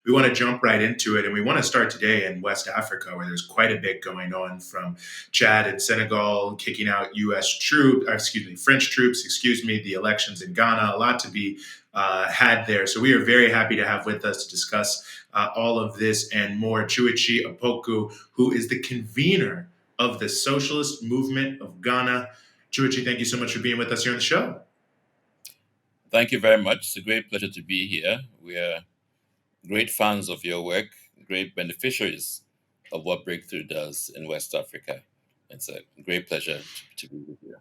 we want to jump right into it. And we want to start today in West Africa, where there's quite a bit going on, from Chad and Senegal kicking out French troops, the elections in Ghana, a lot to be had there. So we are very happy to have with us to discuss all of this and more Kyeretwie Opoku, who is the convener of the Socialist Movement of Ghana. Kyeretwie, thank you so much for being with us here on the show. Thank you very much. It's a great pleasure to be here. We are great fans of your work, great beneficiaries of what Breakthrough does in West Africa. It's a great pleasure to be with you.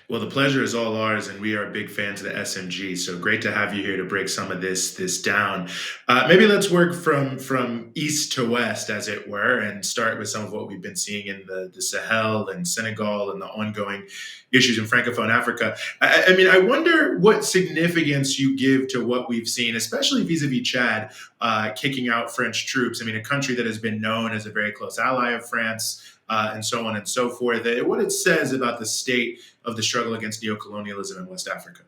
Well, the pleasure is all ours, and we are big fans of the SMG. So great to have you here to break some of this down. Maybe let's work from east to west, as it were, and start with some of what we've been seeing in the Sahel and Senegal and the ongoing issues in Francophone Africa. I wonder what significance you give to what we've seen, especially vis-a-vis Chad kicking out French troops. A country that has been known as a very close ally of France. And so on and so forth, what it says about the state of the struggle against neocolonialism in West Africa.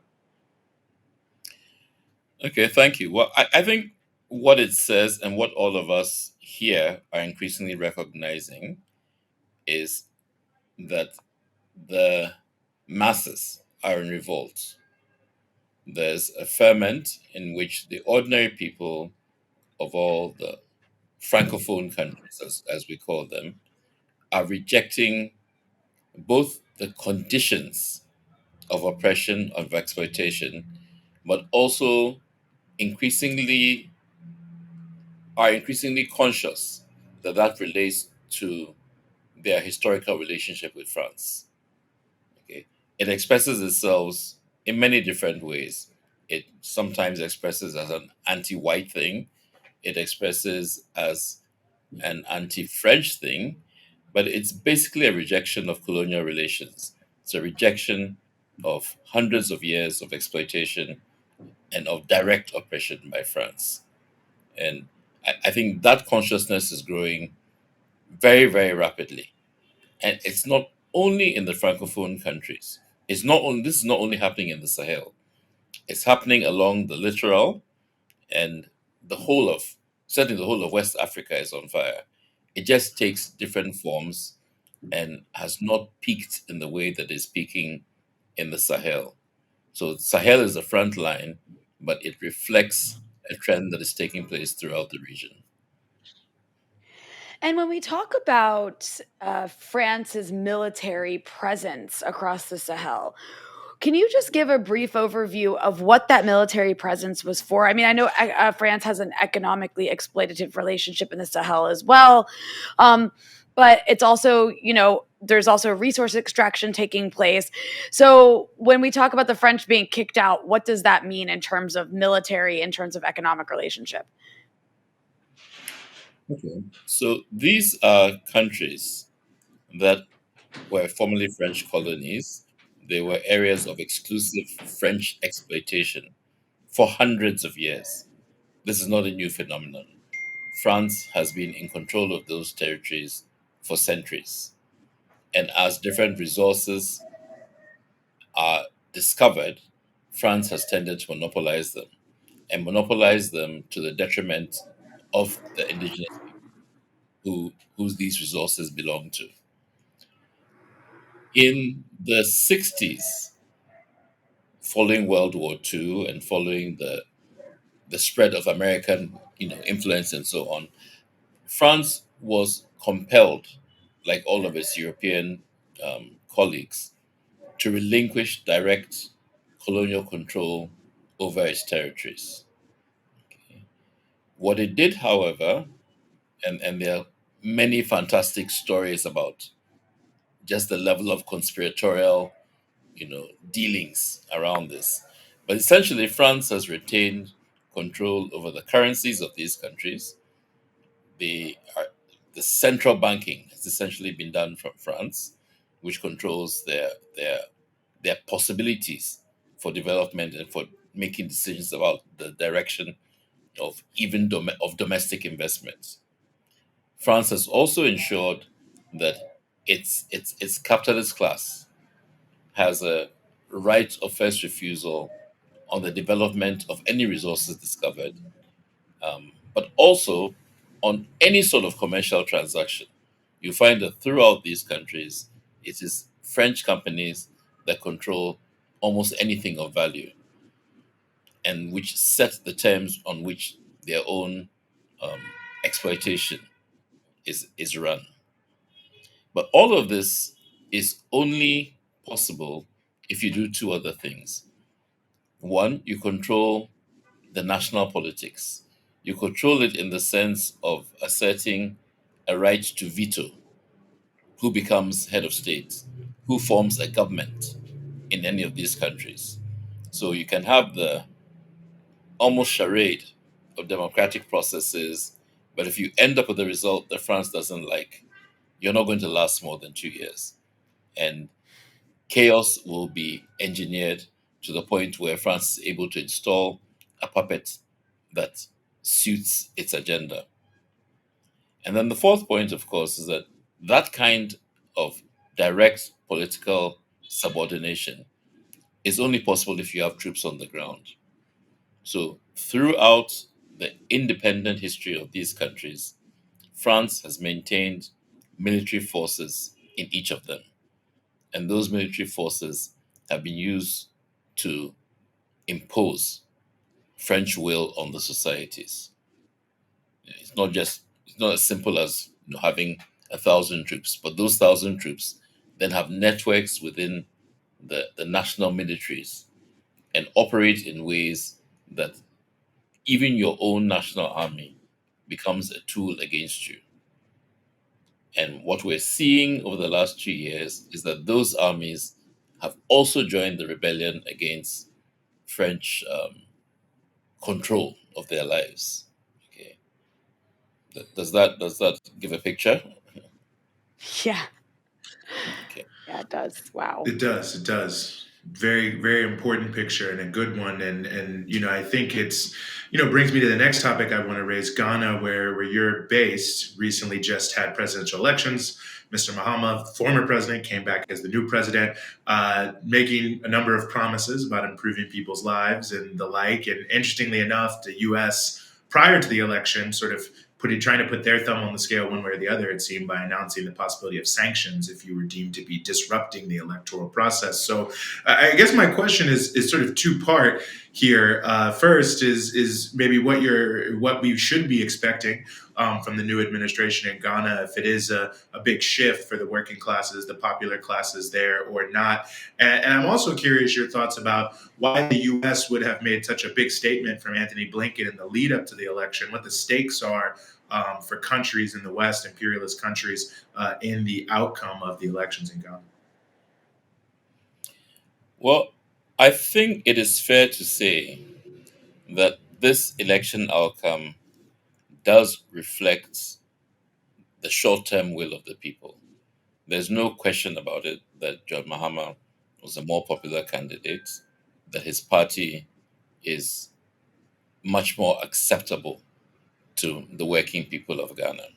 Okay, thank you. Well, I think what it says and what all of us here are increasingly recognizing is that the masses are in revolt. There's a ferment in which the ordinary people of all the Francophone countries, as we call them, are rejecting both the conditions of oppression, of exploitation, but also increasingly conscious that that relates to their historical relationship with France. Okay, it expresses itself in many different ways. It sometimes expresses as an anti-white thing. It expresses as an anti-French thing, but it's basically a rejection of colonial relations. It's a rejection of hundreds of years of exploitation and of direct oppression by France. And I think that consciousness is growing very, very rapidly. And it's not only in the Francophone countries. This is not only happening in the Sahel. It's happening along the littoral, and certainly the whole of West Africa is on fire. It just takes different forms and has not peaked in the way that it's peaking in the Sahel. So Sahel is the front line, but it reflects a trend that is taking place throughout the region. And when we talk about France's military presence across the Sahel, can you just give a brief overview of what that military presence was for? I know France has an economically exploitative relationship in the Sahel as well, but it's also, there's also resource extraction taking place. So when we talk about the French being kicked out, what does that mean in terms of military, in terms of economic relationship? Okay. So these are countries that were formerly French colonies. They were areas of exclusive French exploitation for hundreds of years. This is not a new phenomenon. France has been in control of those territories for centuries. And as different resources are discovered, France has tended to monopolize them and monopolize them to the detriment of the indigenous people whose these resources belong to. In the 60s, following World War II and following the spread of American influence and so on, France was compelled, like all of its European colleagues, to relinquish direct colonial control over its territories. Okay. What it did, however, and there are many fantastic stories about just the level of conspiratorial, dealings around this. But essentially, France has retained control over the currencies of these countries. The central banking has essentially been done from France, which controls their possibilities for development and for making decisions about the direction of of domestic investments. France has also ensured that its capitalist class has a right of first refusal on the development of any resources discovered, But also on any sort of commercial transaction, you find that throughout these countries, it is French companies that control almost anything of value and which set the terms on which their own um, exploitation is run. But all of this is only possible if you do two other things. One, you control the national politics. You control it in the sense of asserting a right to veto who becomes head of state, who forms a government in any of these countries. So you can have the almost charade of democratic processes, but if you end up with a result that France doesn't like, you're not going to last more than 2 years. And chaos will be engineered to the point where France is able to install a puppet that suits its agenda. And then the fourth point, of course, is that that kind of direct political subordination is only possible if you have troops on the ground. So, throughout the independent history of these countries, France has maintained military forces in each of them. And those military forces have been used to impose French will on the societies. It's not as simple as having 1,000 troops, but those 1,000 troops then have networks within the national militaries and operate in ways that even your own national army becomes a tool against you. And what we're seeing over the last 2 years is that those armies have also joined the rebellion against French control of their lives. Okay, does that give a picture? Yeah. Okay. Yeah, it does. Wow. It does. It does. Very, very important picture and a good one. And I think it's brings me to the next topic I want to raise. Ghana, where you're based, recently just had presidential elections. Mr. Mahama, former president, came back as the new president, making a number of promises about improving people's lives and the like. And interestingly enough, the U.S. prior to the election sort of trying to put their thumb on the scale one way or the other, it seemed, by announcing the possibility of sanctions if you were deemed to be disrupting the electoral process. So I guess my question is sort of two-part here. First is maybe what we should be expecting from the new administration in Ghana, if it is a big shift for the working classes, the popular classes there, or not. And I'm also curious your thoughts about why the U.S. would have made such a big statement from Anthony Blinken in the lead up to the election, what the stakes are for countries in the West, imperialist countries, in the outcome of the elections in Ghana. Well, I think it is fair to say that this election outcome does reflect the short term will of the people. There's no question about it that John Mahama was a more popular candidate, that his party is much more acceptable to the working people of Ghana.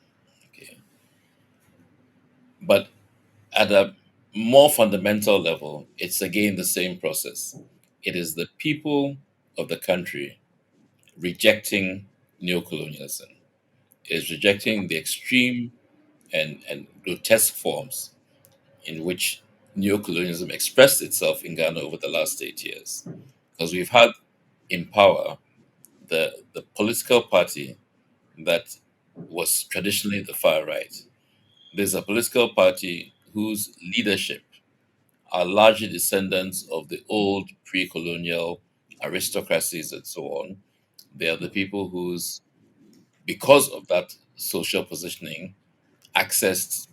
Okay. But at a more fundamental level, it's again the same process. It is the people of the country rejecting neocolonialism, it is rejecting the extreme and grotesque forms in which neocolonialism expressed itself in Ghana over the last 8 years. Because we've had in power the political party that was traditionally the far right. There's a political party whose leadership are largely descendants of the old pre colonial aristocracies and so on. They are the people whose, because of that social positioning, accessed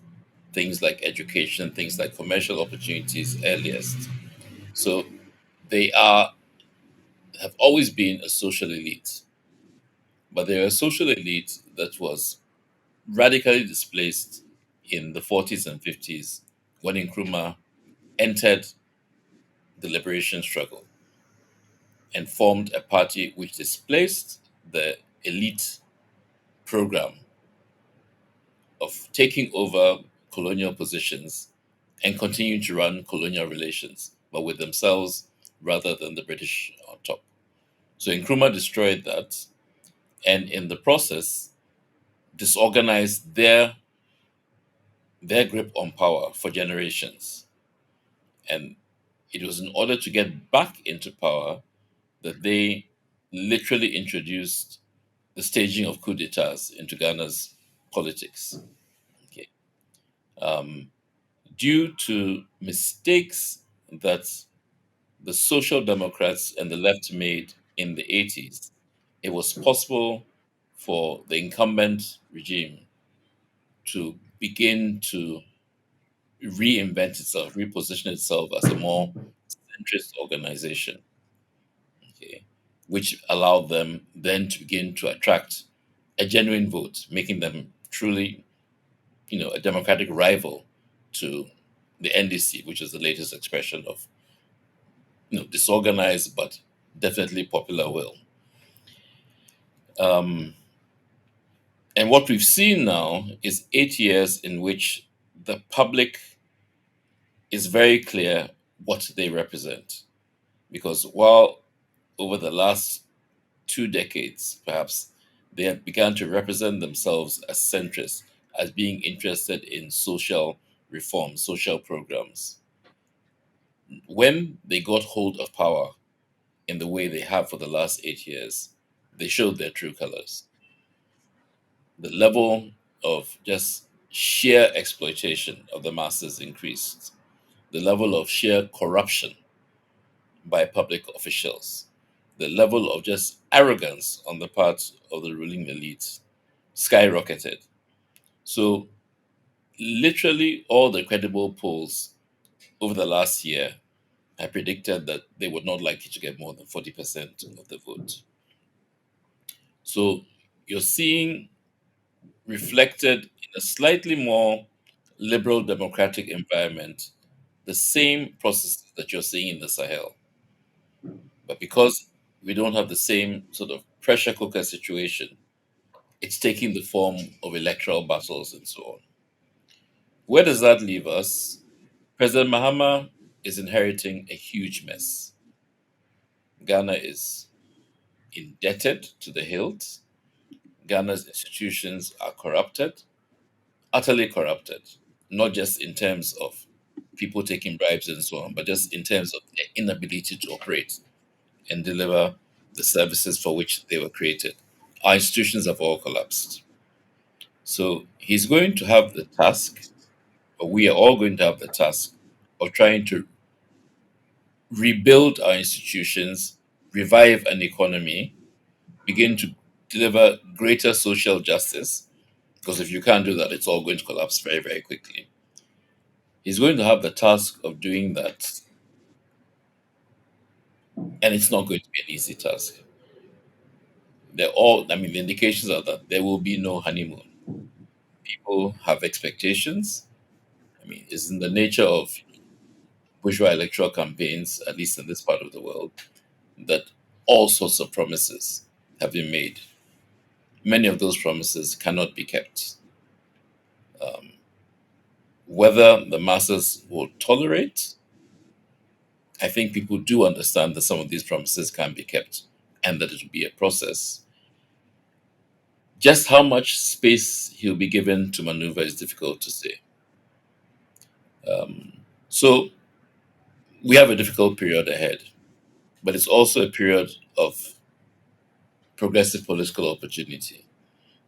things like education, things like commercial opportunities earliest. So they have always been a social elite, but they're a social elite that was radically displaced in the 40s and 50s when Nkrumah entered the liberation struggle and formed a party which displaced the elite program of taking over colonial positions and continuing to run colonial relations, but with themselves rather than the British on top. So Nkrumah destroyed that. and in the process disorganize their grip on power for generations. And it was in order to get back into power that they literally introduced the staging of coup d'etats into Ghana's politics. Okay. Um, Due to mistakes that the Social Democrats and the left made in the 80s, it was possible for the incumbent regime to begin to reinvent itself, reposition itself as a more centrist organization, okay, which allowed them then to begin to attract a genuine vote, making them truly, a democratic rival to the NDC, which is the latest expression of, disorganized but definitely popular will. Um, and what we've seen now is 8 years in which the public is very clear what they represent. Because while over the last 2 decades, perhaps, they have begun to represent themselves as centrists, as being interested in social reform, social programs. When they got hold of power in the way they have for the last 8 years, they showed their true colors. The level of just sheer exploitation of the masses increased. The level of sheer corruption by public officials, the level of just arrogance on the part of the ruling elite skyrocketed. So, literally, all the credible polls over the last year have predicted that they would not likely to get more than 40% of the vote. So, you're seeing reflected in a slightly more liberal democratic environment the same processes that you're seeing in the Sahel. But because we don't have the same sort of pressure cooker situation, it's taking the form of electoral battles and so on. Where does that leave us? President Mahama is inheriting a huge mess. Ghana is indebted to the hilt. Ghana's institutions are corrupted, utterly corrupted, not just in terms of people taking bribes and so on, but just in terms of their inability to operate and deliver the services for which they were created. Our institutions have all collapsed. So he's going to have the task, or we are all going to have the task of trying to rebuild our institutions, revive an economy, begin to deliver greater social justice. Because if you can't do that, it's all going to collapse very, very quickly. He's going to have the task of doing that, and it's not going to be an easy task. The indications are that there will be no honeymoon. People have expectations. It's in the nature of bourgeois electoral campaigns, at least in this part of the world, that all sorts of promises have been made. Many of those promises cannot be kept. Um, Whether the masses will tolerate, I think people do understand that some of these promises can be kept and that it will be a process. Just how much space he'll be given to maneuver is difficult to say. So we have a difficult period ahead, but it's also a period of progressive political opportunity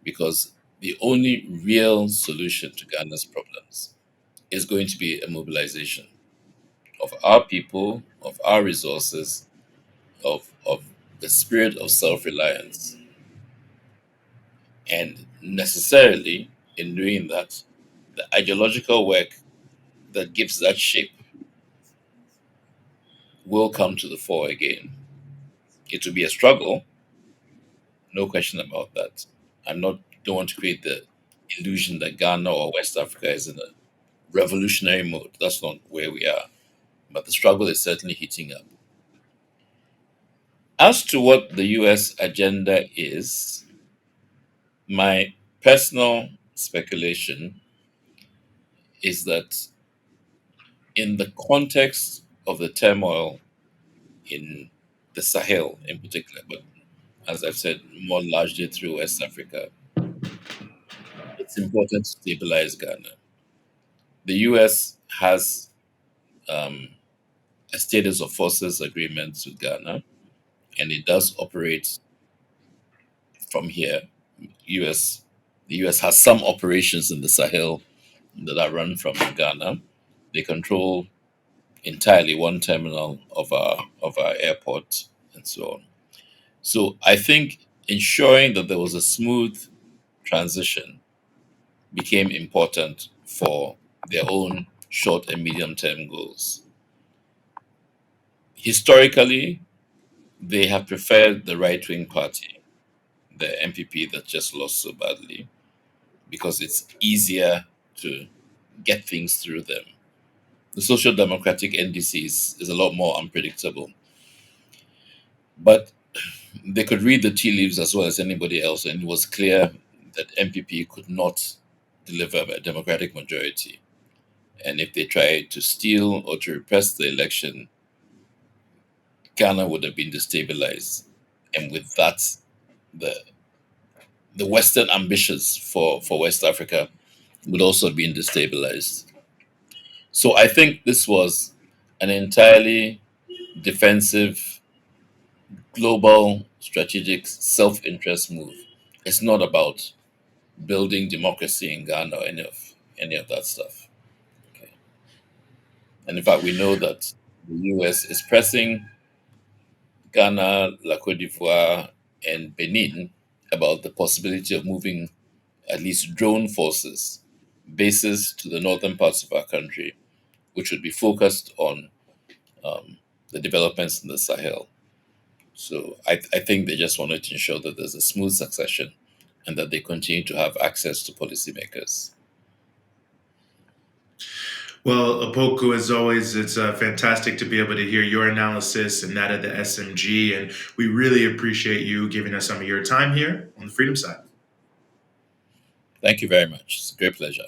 because the only real solution to Ghana's problems is going to be a mobilization of our people, of our resources, of the spirit of self reliance. And necessarily, in doing that, the ideological work that gives that shape will come to the fore again. It will be a struggle, no question about that. Don't want to create the illusion that Ghana or West Africa is in a revolutionary mode. That's not where we are. But the struggle is certainly heating up. As to what the US agenda is, my personal speculation is that in the context of the turmoil in the Sahel in particular, but as I've said, more largely through West Africa, it's important to stabilize Ghana. The US has um, a status of forces agreement with Ghana, and it does operate from here. US, the US has some operations in the Sahel that are run from Ghana. They control entirely one terminal of our airport and so on. So I think ensuring that there was a smooth transition became important for their own short and medium term goals. Historically, they have preferred the right wing party, the MPP that just lost so badly, because it's easier to get things through them. The Social Democratic NDC is a lot more unpredictable. But they could read the tea leaves as well as anybody else, and it was clear that MPP could not deliver a democratic majority. And if they tried to steal or to repress the election, Ghana would have been destabilized. And with that, the the Western ambitions for West Africa would also have been destabilized. So I think this was an entirely defensive, global, strategic, self-interest move. It's not about building democracy in Ghana or any of that stuff. Okay. And in fact, we know that the US is pressing Ghana, La Cote d'Ivoire, and Benin about the possibility of moving at least drone forces, bases to the northern parts of our country, which would be focused on um, the developments in the Sahel. So I think they just wanted to ensure that there's a smooth succession and that they continue to have access to policymakers. Well, Opoku, as always, it's fantastic to be able to hear your analysis and that of the SMG. And we really appreciate you giving us some of your time here on the Freedom Side. Thank you very much. It's a great pleasure.